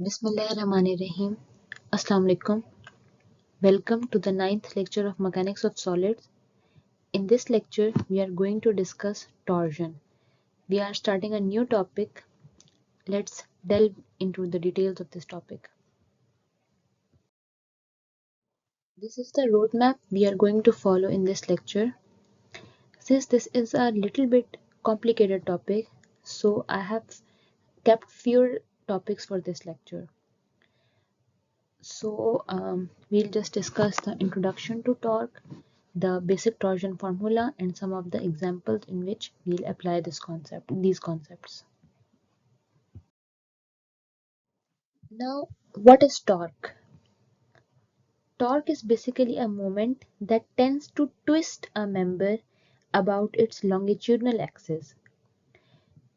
Bismillahirrahmanirrahim. Assalamu alaikum. Welcome to the ninth lecture of Mechanics of Solids. In this lecture, we are going to discuss torsion. We are starting a new topic. Let's delve into the details of this topic. This is the roadmap we are going to follow in this lecture. Since this is a little bit complicated topic, so I have kept fewer topics for this lecture. So we'll just discuss the introduction to torque, the basic torsion formula, and some of the examples in which we'll apply these concepts. Now, what is torque? Torque is basically a moment that tends to twist a member about its longitudinal axis.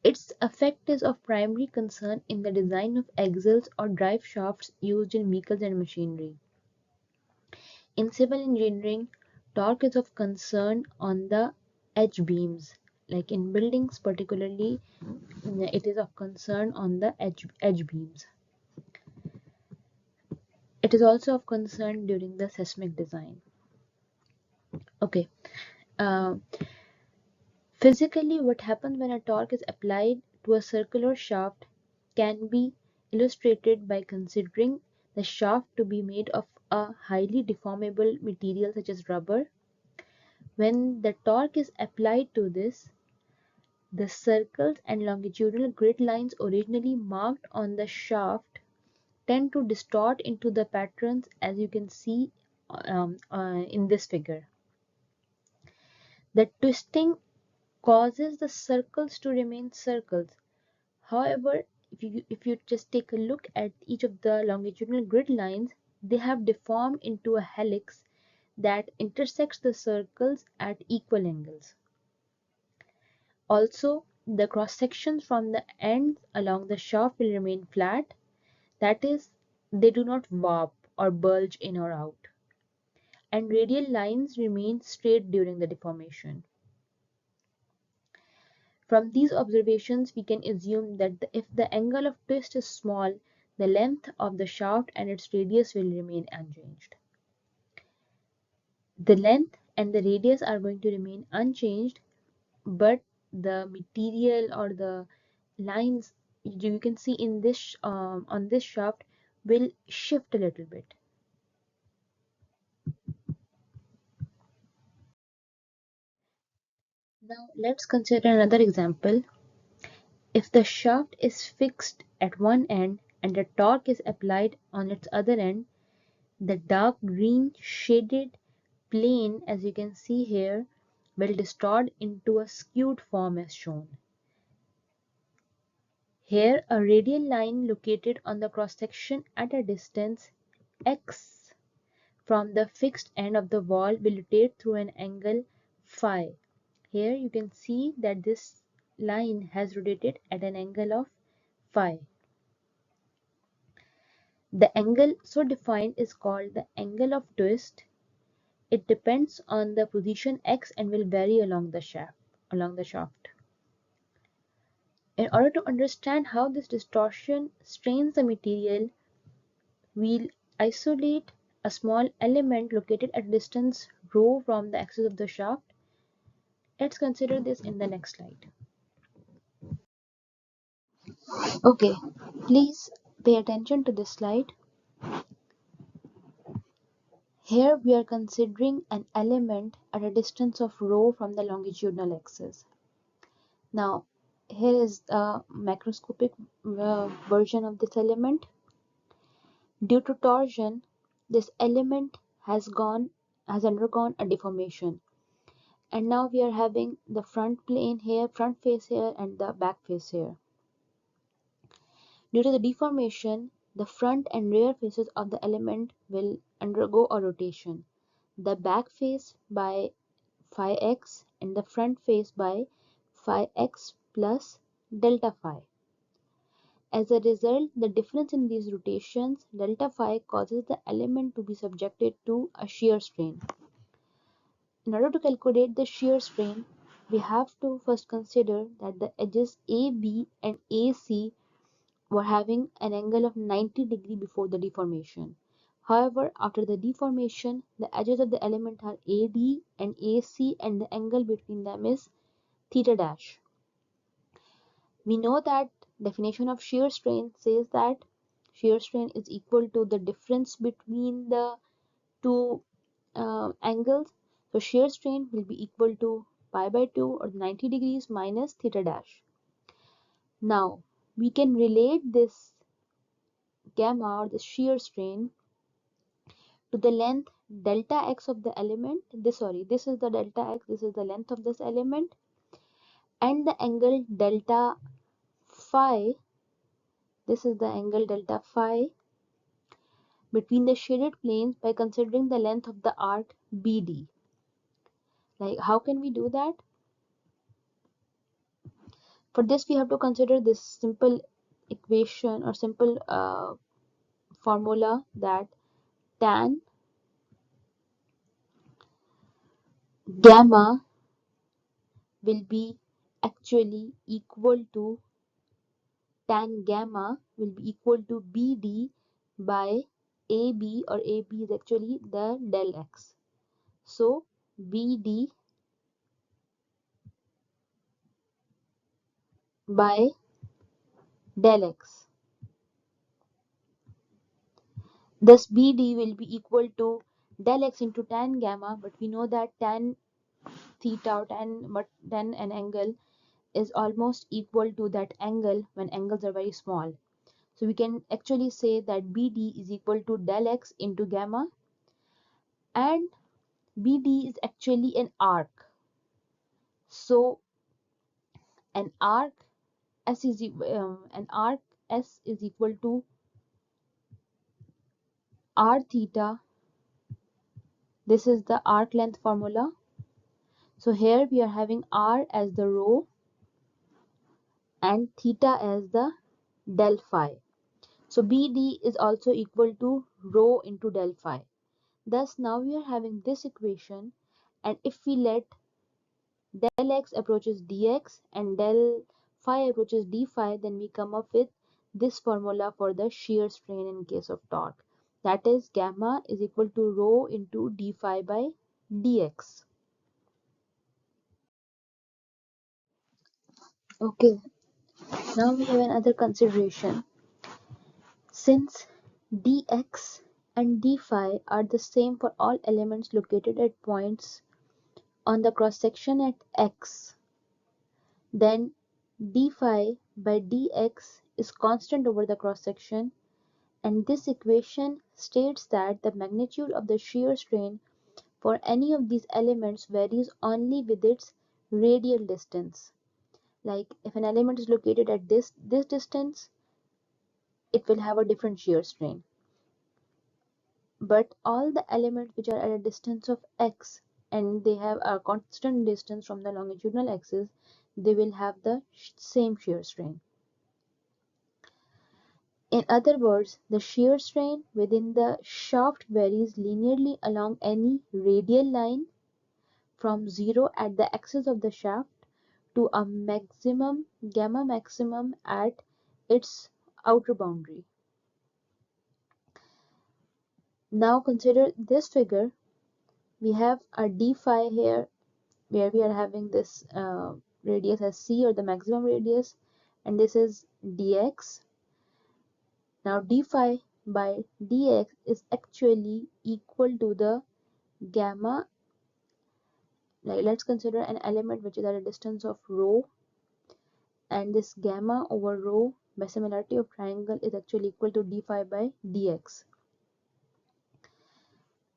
Its effect is of primary concern in the design of axles or drive shafts used in vehicles and machinery. In civil engineering, torque is of concern on the edge beams. Like in buildings particularly, it is of concern on the edge beams. It is also of concern during the seismic design. Okay. Uh, Physically, what happens when a torque is applied to a circular shaft can be illustrated by considering the shaft to be made of a highly deformable material such as rubber. When the torque is applied to this, the circles and longitudinal grid lines originally marked on the shaft tend to distort into the patterns as you can see in this figure. The twisting causes the circles to remain circles. However, if you just take a look at each of the longitudinal grid lines, they have deformed into a helix that intersects the circles at equal angles. Also, the cross sections from the ends along the shaft will remain flat, that is, they do not warp or bulge in or out, and radial lines remain straight during the deformation. From these observations, we can assume that if the angle of twist is small, the length of the shaft and its radius will remain unchanged. The length and the radius are going to remain unchanged, but the material or the lines you can see in this on this shaft will shift a little bit. Now let's consider another example. If the shaft is fixed at one end and a torque is applied on its other end, the dark green shaded plane, as you can see here, will distort into a skewed form as shown. Here, a radial line located on the cross section at a distance x from the fixed end of the wall will rotate through an angle phi. Here you can see that this line has rotated at an angle of phi. The angle so defined is called the angle of twist. It depends on the position x and will vary along the shaft. In order to understand how this distortion strains the material, we'll isolate a small element located at a distance rho from the axis of the shaft. Let's consider this in the next slide. Okay, please pay attention to this slide. Here we are considering an element at a distance of rho from the longitudinal axis. Now, here is a macroscopic version of this element. Due to torsion, this element has undergone a deformation, and now we are having the front face here, and the back face here. Due to the deformation, the front and rear faces of the element will undergo a rotation. The back face by phi x and the front face by phi x plus delta phi. As a result, the difference in these rotations, delta phi, causes the element to be subjected to a shear strain. In order to calculate the shear strain, we have to first consider that the edges AB and AC were having an angle of 90 degree before the deformation. However, after the deformation, the edges of the element are AD and AC, and the angle between them is theta dash. We know that definition of shear strain says that shear strain is equal to the difference between the two angles. So shear strain will be equal to pi by 2 or 90 degrees minus theta dash. Now we can relate this gamma or the shear strain to the length delta x of the element. This is the delta x, this is the length of this element, and the angle delta phi, this is the angle delta phi between the shaded planes by considering the length of the arc BD. Like, how can we do that? For this, we have to consider this simple equation or simple formula that tan gamma will be actually equal to tan gamma will be equal to BD by AB, or AB is actually the del x. So BD by del x. Thus BD will be equal to del x into tan gamma, but we know that tan theta or tan an angle is almost equal to that angle when angles are very small. So we can actually say that BD is equal to del x into gamma, and BD is actually an arc. So an arc an arc S is equal to r theta. This is the arc length formula. So here we are having r as the rho and theta as the del phi. So BD is also equal to rho into del phi. Thus now we are having this equation, and if we let del x approaches dx and del phi approaches d phi, then we come up with this formula for the shear strain in case of torque. That is, gamma is equal to rho into d phi by dx. Okay, now we have another consideration. Since dx and d phi are the same for all elements located at points on the cross section at x, then d phi by dx is constant over the cross section, and this equation states that the magnitude of the shear strain for any of these elements varies only with its radial distance. Like, if an element is located at this distance, it will have a different shear strain. But all the elements which are at a distance of x and they have a constant distance from the longitudinal axis, they will have the same shear strain. In other words, the shear strain within the shaft varies linearly along any radial line from 0 at the axis of the shaft to a maximum gamma maximum at its outer boundary. Now consider this figure. We have a d phi here where we are having this radius as c, or the maximum radius, and this is dx. Now d phi by dx is actually equal to the gamma. Like, let's consider an element which is at a distance of rho, and this gamma over rho by similarity of triangle is actually equal to d phi by dx.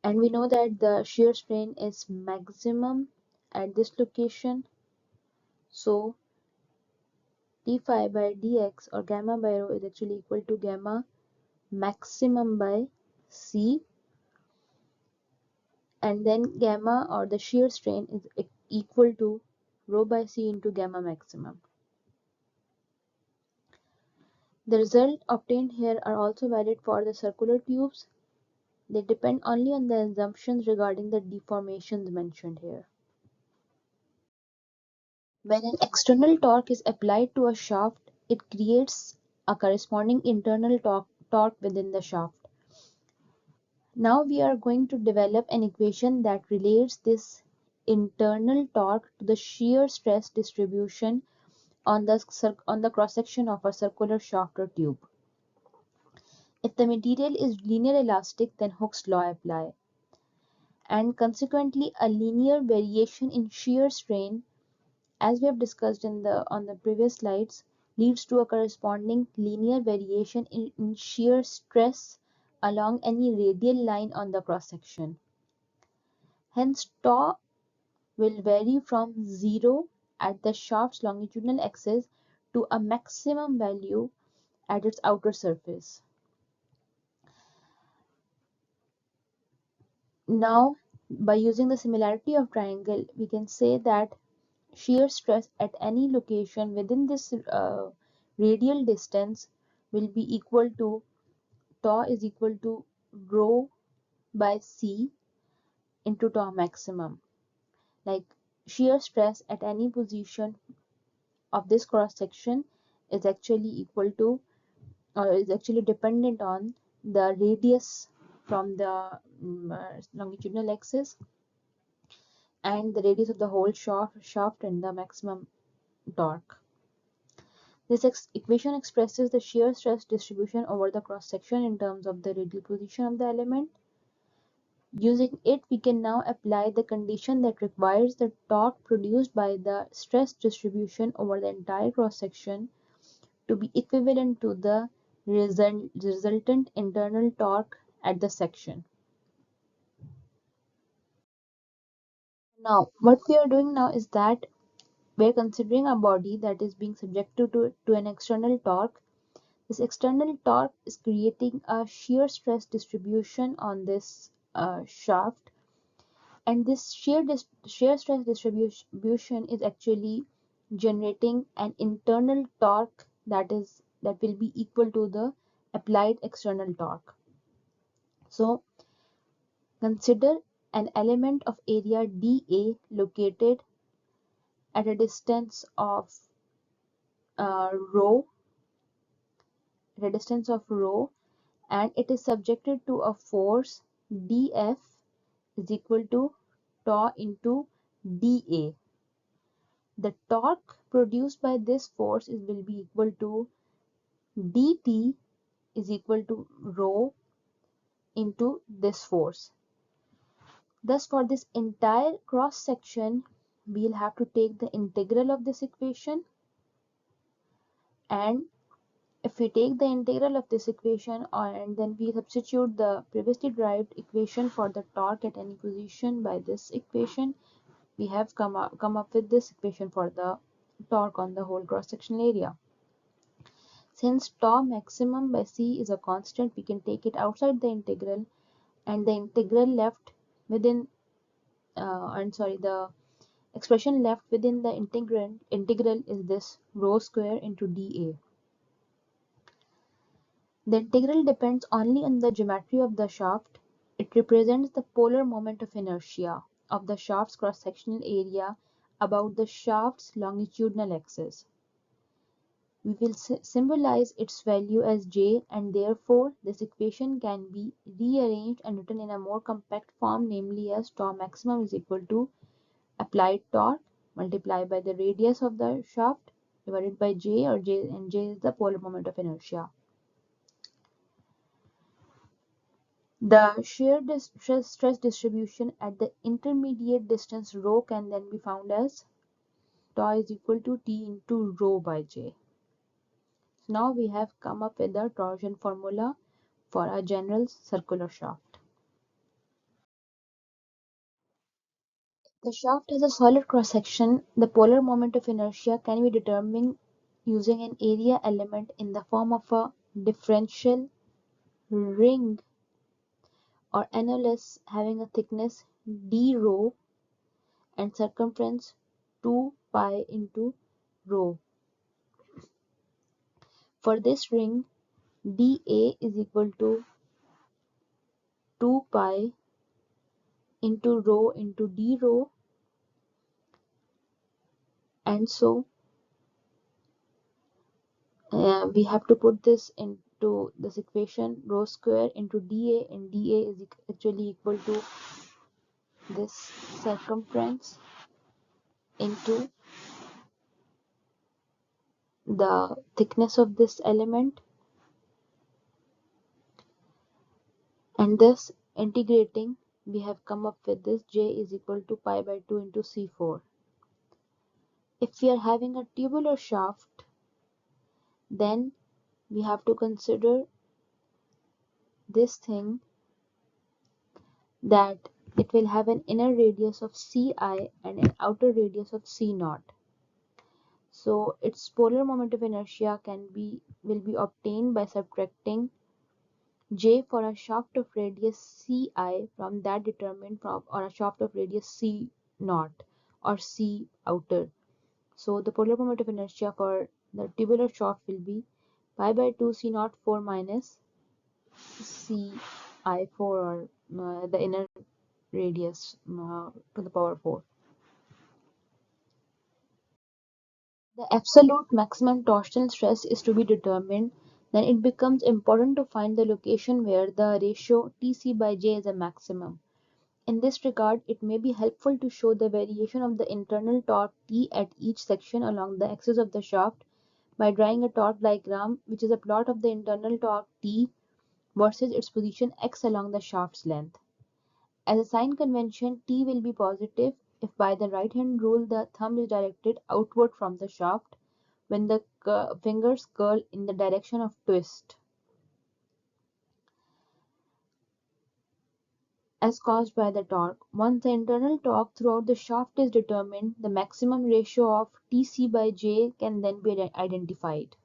And we know that the shear strain is maximum at this location, so d phi by dx or gamma by rho is actually equal to gamma maximum by c, and then gamma or the shear strain is equal to rho by c into gamma maximum. The results obtained here are also valid for the circular tubes. They depend only on the assumptions regarding the deformations mentioned here. When an external torque is applied to a shaft, it creates a corresponding internal torque within the shaft. Now we are going to develop an equation that relates this internal torque to the shear stress distribution on the cross section of a circular shaft or tube. If the material is linear elastic, then Hooke's law apply, and consequently a linear variation in shear strain, as we have discussed on the previous slides, leads to a corresponding linear variation in shear stress along any radial line on the cross section. Hence, tau will vary from 0 at the shaft's longitudinal axis to a maximum value at its outer surface. Now, by using the similarity of triangle, we can say that shear stress at any location within this radial distance will be equal to tau is equal to rho by c into tau maximum. Like, shear stress at any position of this cross section is actually equal to, or is actually dependent on, the radius from the longitudinal axis and the radius of the whole shaft and the maximum torque. This equation expresses the shear stress distribution over the cross section in terms of the radial position of the element. Using it, we can now apply the condition that requires the torque produced by the stress distribution over the entire cross section to be equivalent to the resultant internal torque at the section. Now, what we are doing now is that we are considering a body that is being subjected to an external torque. This external torque is creating a shear stress distribution on this shaft, and this shear stress distribution is actually generating an internal torque that will be equal to the applied external torque. So consider an element of area dA located at a distance of rho, and it is subjected to a force dF is equal to tau into dA. The torque produced by this force will be equal to dt is equal to rho into this force. Thus, for this entire cross section, we'll have to take the integral of this equation, and if we take the integral of this equation and then we substitute the previously derived equation for the torque at any position by this equation, we have come up with this equation for the torque on the whole cross-sectional area. Since tau maximum by c is a constant, we can take it outside the integral, and the integral left within the expression left within the integral is this rho square into dA. The integral depends only on the geometry of the shaft. It represents the polar moment of inertia of the shaft's cross-sectional area about the shaft's longitudinal axis. We will symbolize its value as J, and therefore this equation can be rearranged and written in a more compact form, namely as tau maximum is equal to applied torque multiplied by the radius of the shaft divided by J, and J is the polar moment of inertia. The shear stress distribution at the intermediate distance rho can then be found as tau is equal to T into rho by J. So now we have come up with the torsion formula for a general circular shaft. The shaft has a solid cross section. The polar moment of inertia can be determined using an area element in the form of a differential ring or annulus having a thickness d rho and circumference 2 pi into rho. For this ring, dA is equal to 2 pi into rho into d rho, and so We have to put this into this equation, rho square into dA, and dA is actually equal to this circumference into the thickness of this element, and this integrating we have come up with this J is equal to pi by 2 into C4. If we are having a tubular shaft, then we have to consider this thing, that it will have an inner radius of Ci and an outer radius of C naught. So its polar moment of inertia will be obtained by subtracting J for a shaft of radius Ci from that determined from, or a shaft of radius C naught or C outer. So the polar moment of inertia for the tubular shaft will be pi by 2 C naught 4 minus C I 4, or the inner radius to the power 4. The absolute maximum torsional stress is to be determined, then it becomes important to find the location where the ratio Tc by J is a maximum. In this regard, it may be helpful to show the variation of the internal torque T at each section along the axis of the shaft by drawing a torque diagram, which is a plot of the internal torque T versus its position x along the shaft's length. As a sign convention, T will be positive if by the right hand rule the thumb is directed outward from the shaft when the fingers curl in the direction of twist, as caused by the torque. Once the internal torque throughout the shaft is determined, the maximum ratio of Tc by J can then be identified.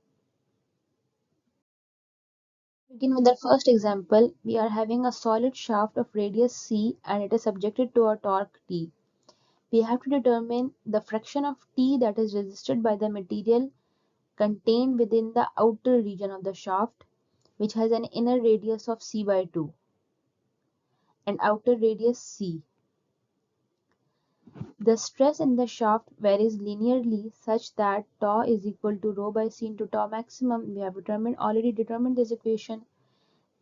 Begin with the first example. We are having a solid shaft of radius C and it is subjected to a torque T. We have to determine the fraction of T that is resisted by the material contained within the outer region of the shaft, which has an inner radius of C by 2 and outer radius C. The stress in the shaft varies linearly such that tau is equal to rho by C into tau maximum. We have already determined this equation.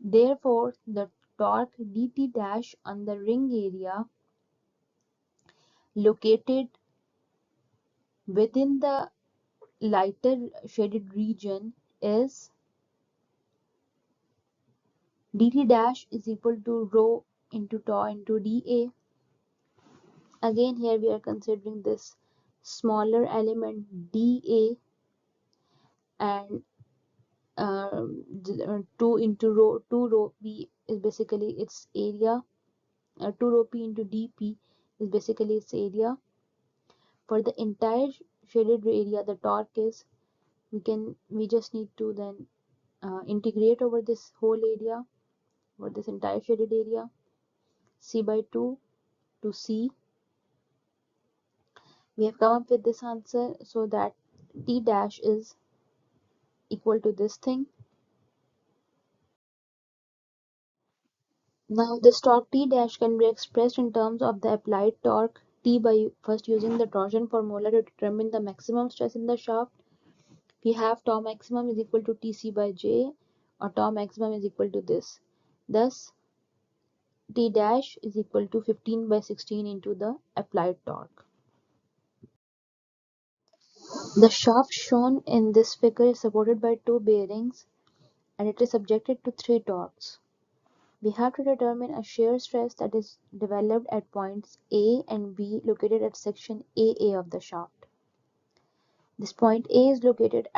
Therefore, the torque dt dash on the ring area located within the lighter shaded region is dt dash is equal to rho into tau into dA. Again, here we are considering this smaller element dA, and 2 into rho 2 rho p is basically its area. 2 rho p into dp is basically its area. For the entire shaded area, the torque is, we just need to then integrate over this whole area, over this entire shaded area, C by 2 to C. We have come up with this answer, so that T dash is equal to this thing. Now this torque T dash can be expressed in terms of the applied torque T by first using the torsion formula to determine the maximum stress in the shaft. We have tau maximum is equal to Tc by J, or tau maximum is equal to this. Thus T dash is equal to 15 by 16 into the applied torque. The shaft shown in this figure is supported by two bearings and it is subjected to three torques. We have to determine a shear stress that is developed at points A and B located at section AA of the shaft. This point A is located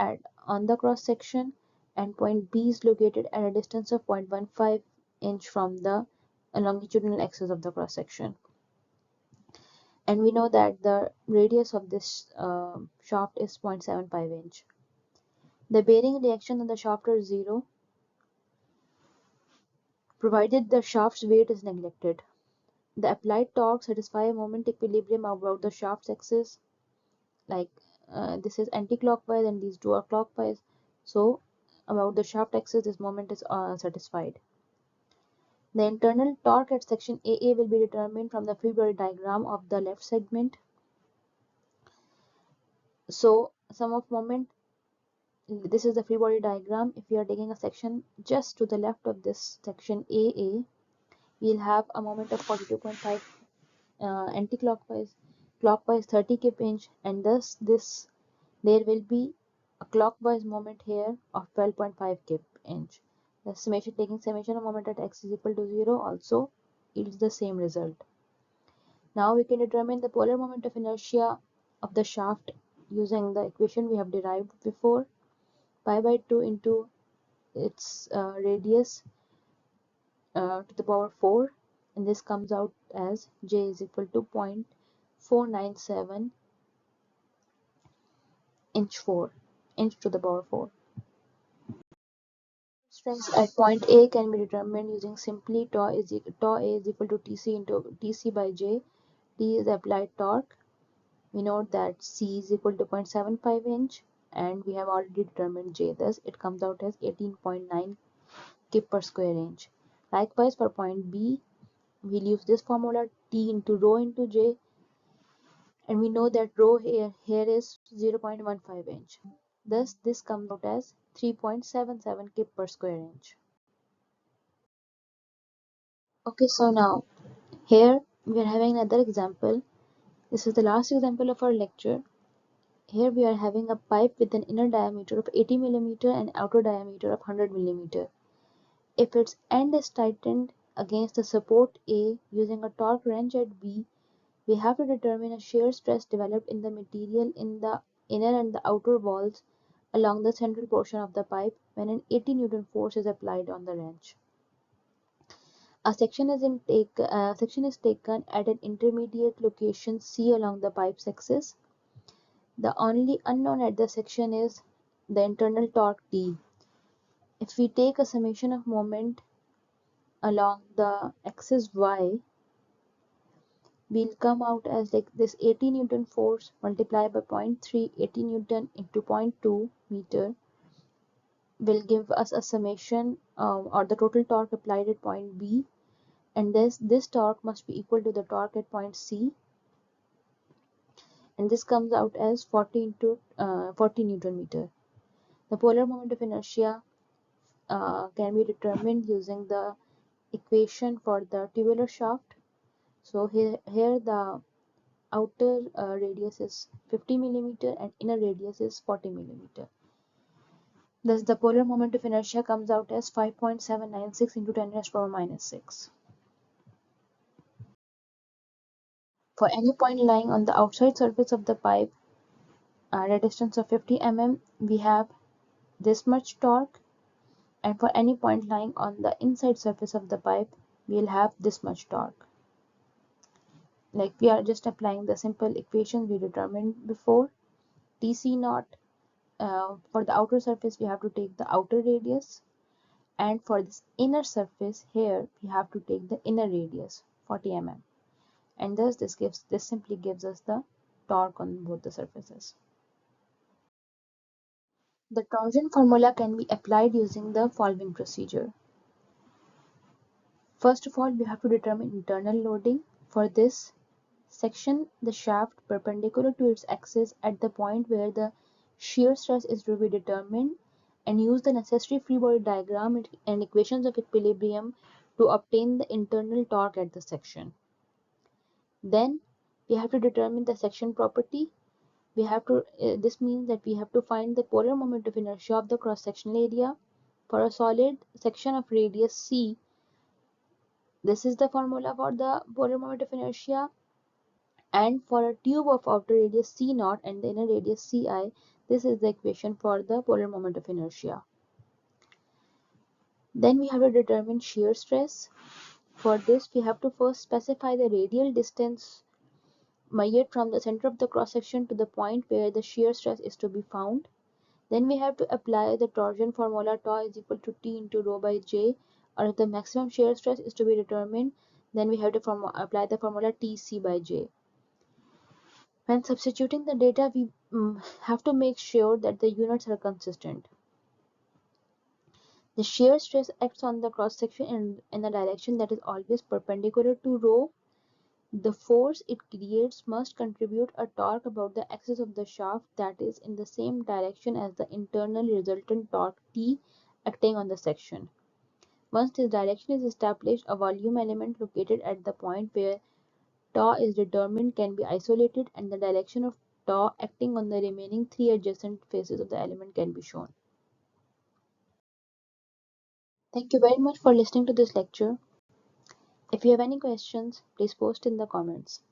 on the cross section and point B is located at a distance of 0.15 inch from the longitudinal axis of the cross section. And we know that the radius of this shaft is 0.75 inch. The bearing reaction on the shaft are 0, provided the shaft's weight is neglected. The applied torque satisfy a moment equilibrium about the shaft's axis, like this is anti-clockwise and these two are clockwise. So about the shaft axis, this moment is satisfied. The internal torque at section AA will be determined from the free body diagram of the left segment. So sum of moment this is the free body diagram. If we are taking a section just to the left of this section AA, we'll have a moment of 42.5 anti-clockwise, clockwise 30 kip inch, and thus this there will be a clockwise moment here of 12.5 kip inch. The summation, taking summation of moment at x is equal to 0 also yields the same result. Now we can determine the polar moment of inertia of the shaft using the equation we have derived before. Pi by 2 into its radius to the power 4, and this comes out as j is equal to 0.497 inch to the power 4. Stress at point A can be determined using simply tau A is equal to Tc into Tc by J. T is applied torque. We note that C is equal to 0.75 inch, and we have already determined J. Thus, it comes out as 18.9 kip per square inch. Likewise, for point B, we'll use this formula T into rho into J, and we know that rho here is 0.15 inch. Thus, this comes out as 3.77 kip per square inch. Okay, so now here we are having another example. This is the last example of our lecture. Here we are having a pipe with an inner diameter of 80 mm and outer diameter of 100 mm. If its end is tightened against the support A using a torque wrench at B, we have to determine a shear stress developed in the material in the inner and the outer walls along the central portion of the pipe when an 80 Newton force is applied on the wrench. A section is taken at an intermediate location C along the pipe's axis. The only unknown at the section is the internal torque T. If we take a summation of moment along the axis Y, we'll come out as like this 80 Newton force multiplied by 0.3, 80 Newton into 0.2 meter will give us a summation or the total torque applied at point B, and this torque must be equal to the torque at point C, and this comes out as 40 into 40 Newton meter. The polar moment of inertia can be determined using the equation for the tubular shaft. So here the outer radius is 50 millimeter and inner radius is 40 millimeter. Thus the polar moment of inertia comes out as 5.796 into 10 raised to power minus 6. For any point lying on the outside surface of the pipe at a distance of 50 mm, we have this much torque, and for any point lying on the inside surface of the pipe, we'll have this much torque. Like we are just applying the simple equations we determined before. Tc naught, for the outer surface we have to take the outer radius, and for this inner surface here we have to take the inner radius 40 mm, and thus this simply gives us the torque on both the surfaces. The torsion formula can be applied using the following procedure. First of all, we have to determine internal loading. For this, section the shaft perpendicular to its axis at the point where the shear stress is to be determined, and use the necessary free body diagram and equations of equilibrium to obtain the internal torque at the section. Then we have to determine the section property. This means that we have to find the polar moment of inertia of the cross-sectional area. For a solid section of radius C, this is the formula for the polar moment of inertia, and for a tube of outer radius C naught and the inner radius Ci, this is the equation for the polar moment of inertia. Then we have to determine shear stress. For this, we have to first specify the radial distance measured from the center of the cross section to the point where the shear stress is to be found. Then we have to apply the torsion formula tau is equal to T into rho by J, or if the maximum shear stress is to be determined, then we have to apply the formula Tc by J. When substituting the data, we have to make sure that the units are consistent. The shear stress acts on the cross section in a direction that is always perpendicular to rho. The force it creates must contribute a torque about the axis of the shaft that is in the same direction as the internal resultant torque T acting on the section. Once this direction is established, a volume element located at the point where tau is determined can be isolated, and the direction of tau acting on the remaining three adjacent faces of the element can be shown. Thank you very much for listening to this lecture. If you have any questions, please post in the comments.